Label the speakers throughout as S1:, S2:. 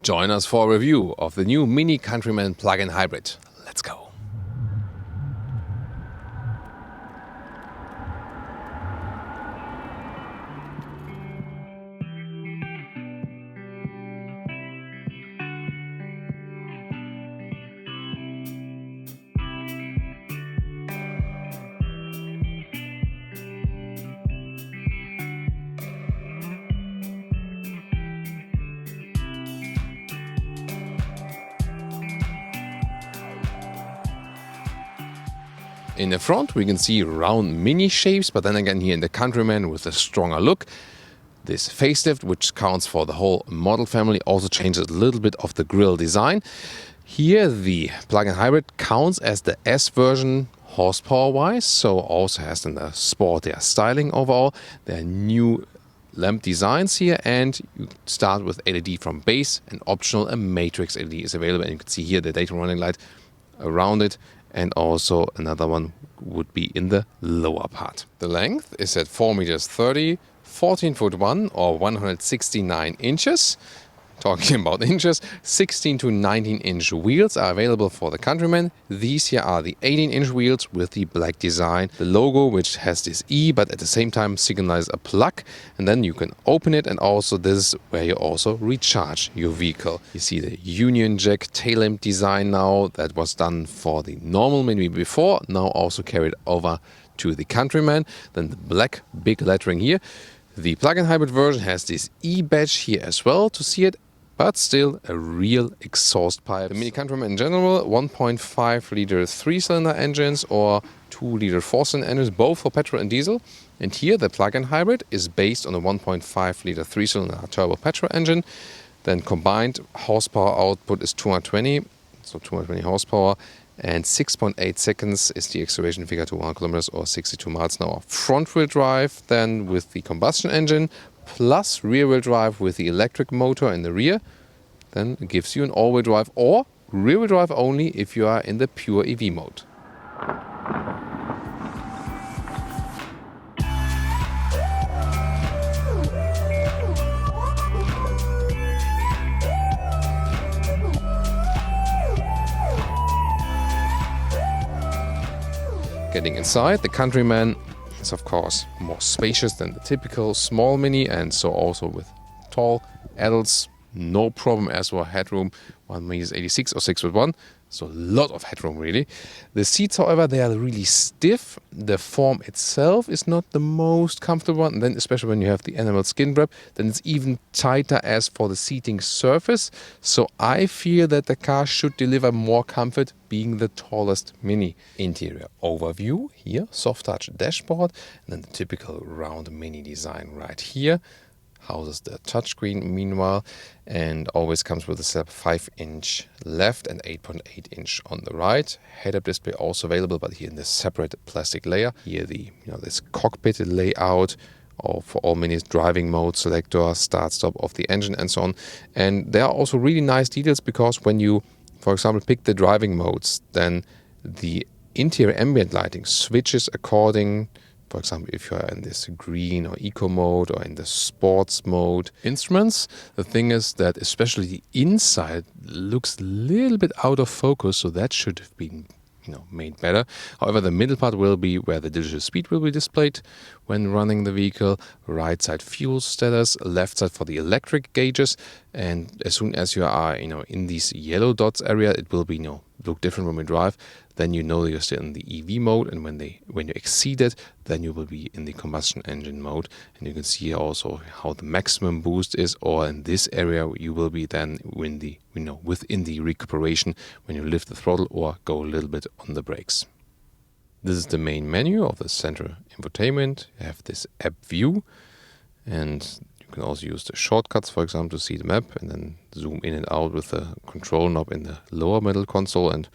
S1: Join us for a review of the new Mini Countryman plug-in hybrid. Let's go. In the front we can see round mini shapes, but then again here in the Countryman with a stronger look. This facelift, which counts for the whole model family, also changes a little bit of the grille design. Here the plug-in hybrid counts as the S version horsepower-wise, so also has a sportier styling overall. There are new lamp designs here, and you start with LED from base, and optional a matrix LED is available, and you can see here the daytime running light around it. And also another one would be in the lower part. The length is at 4 meters 30, 14 foot 1 or 169 inches. Talking about inches, 16 to 19 inch wheels are available for the Countryman. These here are the 18 inch wheels with the black design. The logo, which has this E, but at the same time signalizes a plug. And then you can open it, and also this is where you also recharge your vehicle. You see the Union Jack tail lamp design now that was done for the normal Mini before, now also carried over to the Countryman. Then the black big lettering here. The plug-in hybrid version has this E badge here as well to see it, but still a real exhaust pipe. The Mini Countryman in general, 1.5 liter 3-cylinder engines or 2 liter 4-cylinder engines, both for petrol and diesel. And here the plug-in hybrid is based on a 1.5 liter 3-cylinder turbo petrol engine. Then combined horsepower output is 220, so 220 horsepower, and 6.8 seconds is the acceleration figure to 100 kilometers or 62 miles an hour. Front wheel drive then with the combustion engine, plus rear-wheel drive with the electric motor in the rear. Then it gives you an all-wheel drive or rear-wheel drive only if you are in the pure EV mode. Getting inside, the Countryman is of course more spacious than the typical small Mini, and so also with tall adults, no problem as for headroom. 1 meter 86 or 6'1", so a lot of headroom really. The seats, however, they are really stiff. The form itself is not the most comfortable one, and then especially when you have the animal skin wrap, then it's even tighter as for the seating surface. So I feel that the car should deliver more comfort, being the tallest Mini. Interior overview here, soft touch dashboard, and then the typical round Mini design right here. Houses the touchscreen meanwhile, and always comes with a 5-inch left and 8.8 inch on the right. Head-up display also available, but here in this separate plastic layer. Here the this cockpit layout for all Minis, driving mode selector, start stop of the engine and so on. And there are also really nice details, because when you, for example, pick the driving modes, then the interior ambient lighting switches according. For example, if you are in this green or eco mode or in the sports mode. Instruments, the thing is that especially the inside looks a little bit out of focus, so that should have been made better. However, the middle part will be where the digital speed will be displayed when running the vehicle. Right side fuel status, left side for the electric gauges, and as soon as you are in these yellow dots area, it will be look different when we drive. Then you're still in the EV mode, and when you exceed it, then you will be in the combustion engine mode. And you can see also how the maximum boost is, or in this area you will be then within the recuperation when you lift the throttle or go a little bit on the brakes. This is the main menu of the central infotainment. You have this app view, and you can also use the shortcuts, for example, to see the map, and then zoom in and out with the control knob in the lower middle console. And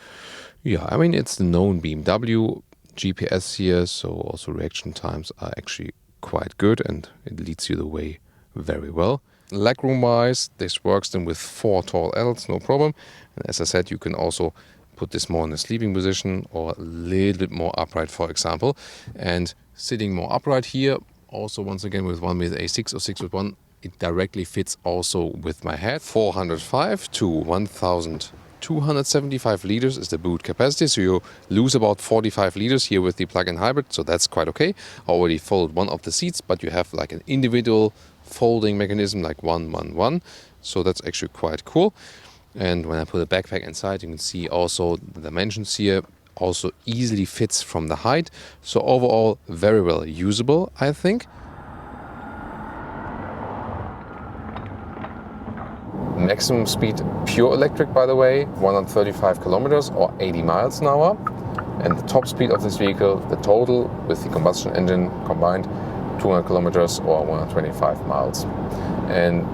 S1: yeah, it's the known BMW GPS here, so also reaction times are actually quite good, and it leads you the way very well. Legroom wise, this works then with 4 tall adults, no problem. And as I said, you can also put this more in a sleeping position or a little bit more upright, for example. And sitting more upright here, also once again with 1 meter 86 or 6'1", it directly fits also with my head. 405 to 1,275 liters is the boot capacity, so you lose about 45 liters here with the plug-in hybrid, so that's quite okay. I already folded one of the seats, but you have like an individual folding mechanism, like 1-1-1, so that's actually quite cool. And when I put a backpack inside, you can see also the dimensions here, also easily fits from the height. So overall, very well usable, I think. Maximum speed, pure electric, by the way, 135 kilometers or 80 miles an hour. And the top speed of this vehicle, the total with the combustion engine combined, 200 kilometers or 125 miles. And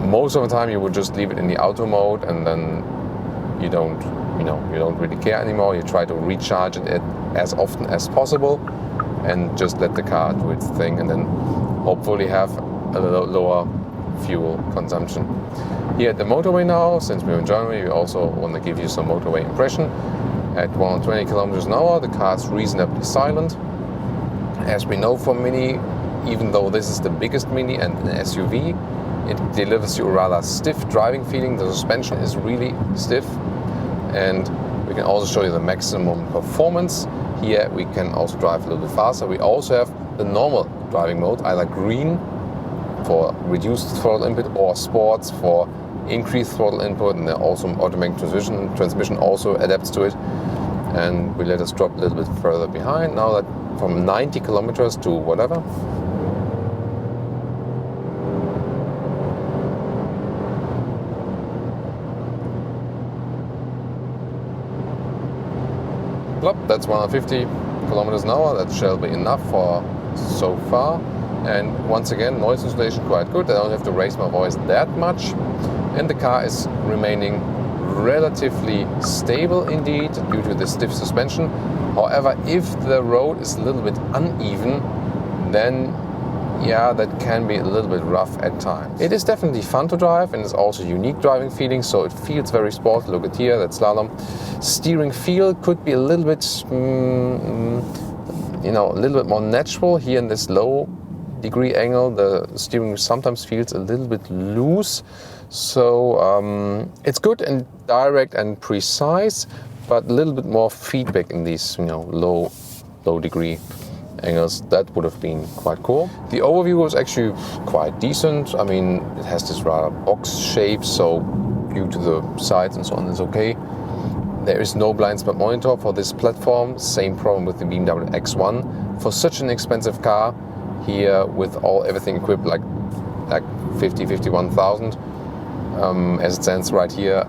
S1: most of the time you would just leave it in the auto mode, and then you don't really care anymore. You try to recharge it as often as possible and just let the car do its thing, and then hopefully have a little lower fuel consumption. Here at the motorway now, since we're in Germany, we also want to give you some motorway impression. At 120 kilometers an hour, the car is reasonably silent. As we know from Mini, even though this is the biggest Mini and an SUV, it delivers you a rather stiff driving feeling. The suspension is really stiff, and we can also show you the maximum performance. Here we can also drive a little bit faster. We also have the normal driving mode, either green for reduced throttle input or sports for increased throttle input, and also automatic transmission also adapts to it. And we let us drop a little bit further behind now that from 90 kilometers to whatever. That's 150 kilometers an hour. That shall be enough for so far. And once again, noise insulation quite good. I don't have to raise my voice that much. And the car is remaining relatively stable indeed due to the stiff suspension. However, if the road is a little bit uneven, then yeah, that can be a little bit rough at times. It is definitely fun to drive, and it's also unique driving feeling, so it feels very sporty. Look at here, that slalom. Steering feel could be a little bit, a little bit more natural. Here in this low degree angle, the steering sometimes feels a little bit loose. So it's good and direct and precise, but a little bit more feedback in these, low degree angles. That would have been quite cool. The overview was actually quite decent. I mean, it has this rather box shape, so due to the sides and so on, it's okay. There is no blind spot monitor for this platform. Same problem with the BMW X1. For such an expensive car, here with everything equipped like 51,000, as it stands right here,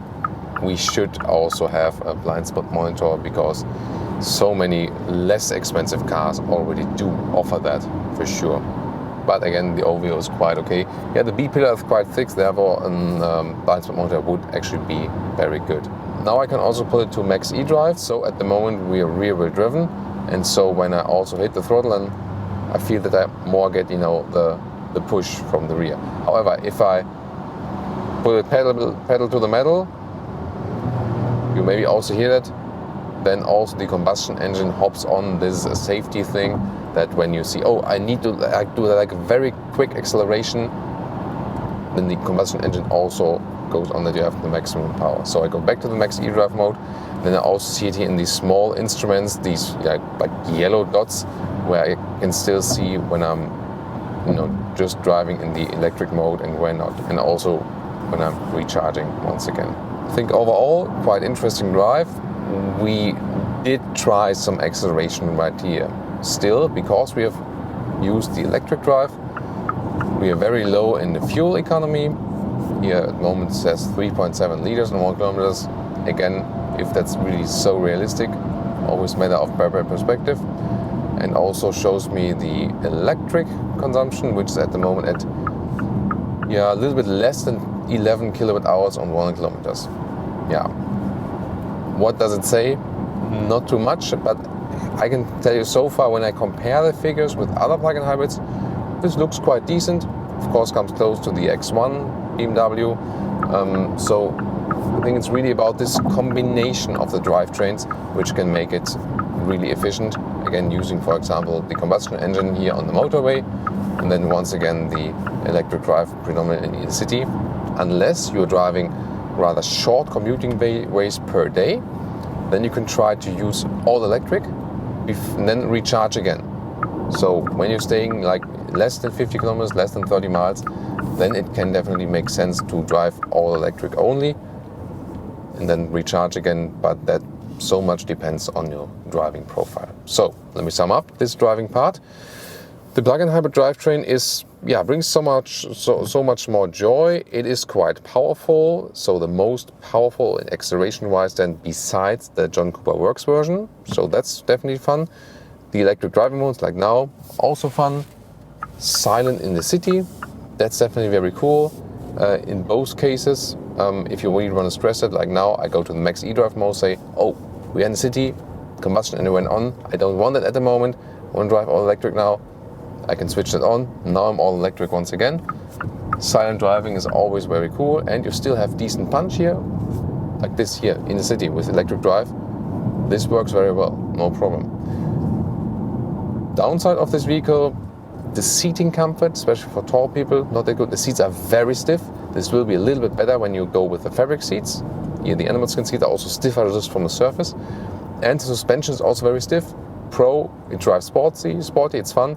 S1: we should also have a blind spot monitor, because so many less expensive cars already do offer that for sure. But again, the overview is quite okay. Yeah, the B pillar is quite thick, therefore a blind spot monitor would actually be very good. Now I can also put it to max e-drive. So at the moment we are rear wheel driven, and so when I also hit the throttle, and I feel that I more get the push from the rear. However, if I put a pedal to the metal, you maybe also hear that, then also the combustion engine hops on. This is a safety thing, that when you see, I need to do a very quick acceleration, then the combustion engine also goes on that you have the maximum power. So I go back to the max e-drive mode, then I also see it here in these small instruments, these like yellow dots, where I can still see when I'm just driving in the electric mode and when not, and also when I'm recharging once again. I think overall quite interesting drive. We did try some acceleration right here. Still, because we have used the electric drive, we are very low in the fuel economy. Here at the moment it says 3.7 liters in 1 kilometers. Again, if that's really so realistic, always matter of perspective. And also shows me the electric consumption, which is at the moment at a little bit less than 11 kilowatt hours on 1 kilometers. Yeah. What does it say? Not too much, but I can tell you so far, when I compare the figures with other plug-in hybrids, this looks quite decent. Of course, comes close to the X1 BMW. So I think it's really about this combination of the drivetrains which can make it really efficient. Again, again using, for example, the combustion engine here on the motorway, and then once again the electric drive predominantly in the city, unless you're driving rather short commuting ways per day. Then you can try to use all electric and then recharge again. So when you're staying like less than 50 kilometers, less than 30 miles, then it can definitely make sense to drive all electric only and then recharge again, but that so much depends on your driving profile. So let me sum up this driving part. The plug-in hybrid drivetrain brings so much more joy. It is quite powerful, so the most powerful in acceleration-wise then besides the John Cooper Works version. So that's definitely fun. The electric driving modes like now, also fun. Silent in the city, that's definitely very cool. In both cases, if you really want to stress it, like now I go to the max eDrive mode, say, oh, we're in the city, combustion engine went on, I don't want it at the moment, I want to drive all electric now. I can switch that on. Now I'm all electric once again. Silent driving is always very cool, and you still have decent punch here, like this here in the city with electric drive. This works very well, no problem. Downside of this vehicle, the seating comfort, especially for tall people, not that good. The seats are very stiff. This will be a little bit better when you go with the fabric seats. Here the animal skin seats are also stiffer just from the surface. And the suspension is also very stiff. Pro, it drives sporty, it's fun.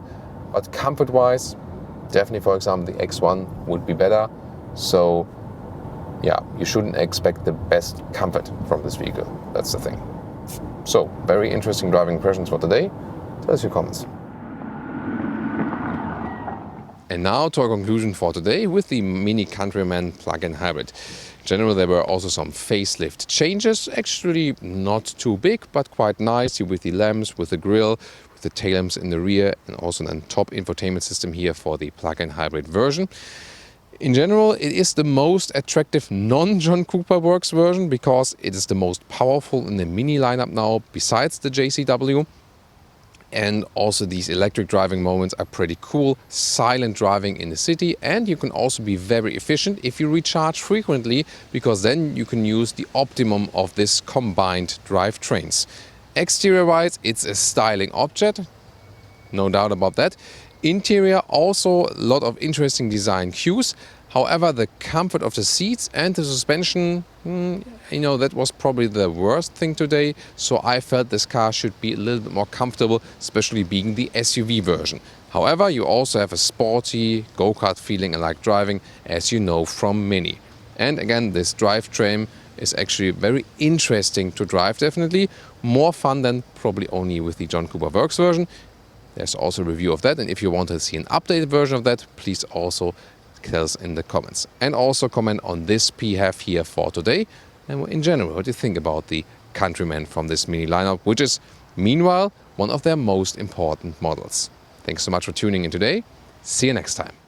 S1: But comfort-wise, definitely, for example, the X1 would be better. So, yeah, you shouldn't expect the best comfort from this vehicle. That's the thing. So, very interesting driving impressions for today. Tell us your comments. And now to our conclusion for today with the Mini Countryman plug-in hybrid. In general, there were also some facelift changes. Actually, not too big, but quite nice. With the lamps, with the grille, the tail lamps in the rear, and also a top infotainment system here for the plug-in hybrid version. In general, it is the most attractive non-John Cooper Works version because it is the most powerful in the Mini lineup now besides the JCW. And also these electric driving moments are pretty cool. Silent driving in the city, and you can also be very efficient if you recharge frequently, because then you can use the optimum of this combined drivetrains. Exterior-wise, it's a styling object, no doubt about that. Interior, also a lot of interesting design cues. However, the comfort of the seats and the suspension, that was probably the worst thing today. So I felt this car should be a little bit more comfortable, especially being the SUV version. However, you also have a sporty go-kart feeling and like driving, as you know from Mini. And again, this drivetrain is actually very interesting to drive, definitely. More fun than probably only with the John Cooper Works version. There's also a review of that, and if you want to see an updated version of that, please also tell us in the comments. And also comment on this PHEV here for today, and in general, what you think about the Countryman from this Mini lineup, which is, meanwhile, one of their most important models. Thanks so much for tuning in today. See you next time.